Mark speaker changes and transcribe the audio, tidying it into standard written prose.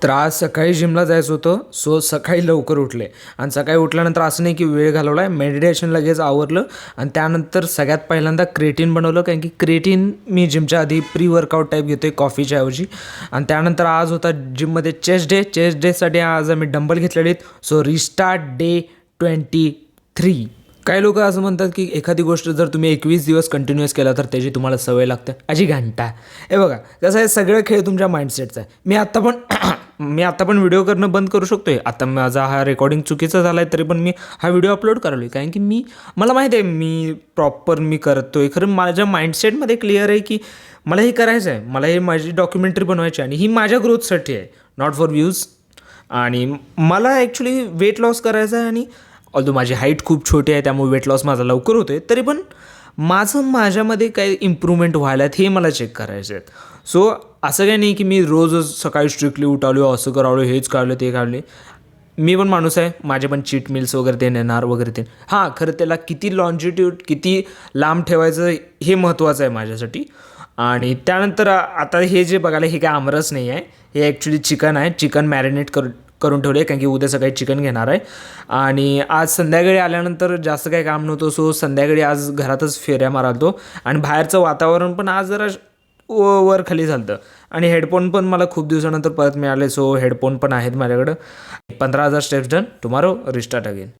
Speaker 1: तर आज सकाळी जिमला जायचं होतं. सो सकाळी लवकर उठले आणि सकाळी उठल्यानंतर असं नाही की वेळ घालवला आहे, मेडिटेशन लगेच आवरलं आणि त्यानंतर सगळ्यात पहिल्यांदा क्रिएटिन बनवलं. कारण की क्रिएटिन मी जिमच्या आधी प्री वर्कआउट टाईप घेतो आहे कॉफीच्या ऐवजी. आणि त्यानंतर आज होता जिममध्ये चेस्ट डेसाठी आज आम्ही डंबल घेतलेले आहेत. So restart day 23. काही लोक असं म्हणतात की एखादी गोष्ट जर तुम्ही 21 दिवस कंटिन्यूअस केला तर त्याची तुम्हाला सवय लागते. अशी घंटा हे बघा कसं आहे, सगळं खेळ तुमच्या माइंडसेटचा आहे. मी आता पण व्हिडिओ करणं बंद करू शकतो आहे. आता माझा हा रेकॉर्डिंग चुकीचा झाला आहे तरी पण मी हा व्हिडिओ अपलोड करालो आहे. कारण की मला माहिती आहे मी प्रॉपर करतो आहे. खरं माझ्या माइंडसेटमध्ये क्लिअर आहे की मला हे करायचं आहे, मला हे माझी डॉक्युमेंटरी बनवायची आहे आणि ही माझ्या ग्रोथसाठी आहे, नॉट फॉर व्ह्यूज. आणि मला ॲक्च्युली वेट लॉस करायचं आहे. आणि ऑल्दो माझी हाईट खूप छोटी आहे त्यामुळे वेट लॉस माझा लवकर होतो आहे, तरी पण माझ्यामध्ये काही इम्प्रूव्हमेंट व्हायला आहेत हे मला चेक करायचे आहेत. सो असं काही नाही की मी रोजच सकाळी स्ट्रिक्टली उठावलो, असं करावलो, हेच काढलं ते काढले. मी पण माणूस आहे, माझे पण चीट मिल्स वगैरे ते नेणार वगैरे ते. हां, खरं त्याला किती लॉन्जिट्यूड किती लांब ठेवायचं हे महत्त्वाचं आहे माझ्यासाठी. आणि त्यानंतर आता हे जे बघायला हे काय आमरस नाही आहे, हे ॲक्च्युली चिकन आहे. चिकन मॅरिनेट करून ठेवले कारण की उद्या सकाळी चिकन घेणार आहे. आणि आज संध्याकाळी आल्यानंतर जास्त काही काम नव्हतं, सो संध्याकाळी आज घरातच फेऱ्या मारालतो. आणि बाहेरचं वातावरण पण आज जरा वर खाली झालं होतं. आणि हेडफोन पण मला खूप दिवसानंतर परत मिळाले, सो हेडफोन पण आहेत माझ्याकडं. 15,000 steps done. Tomorrow restart again.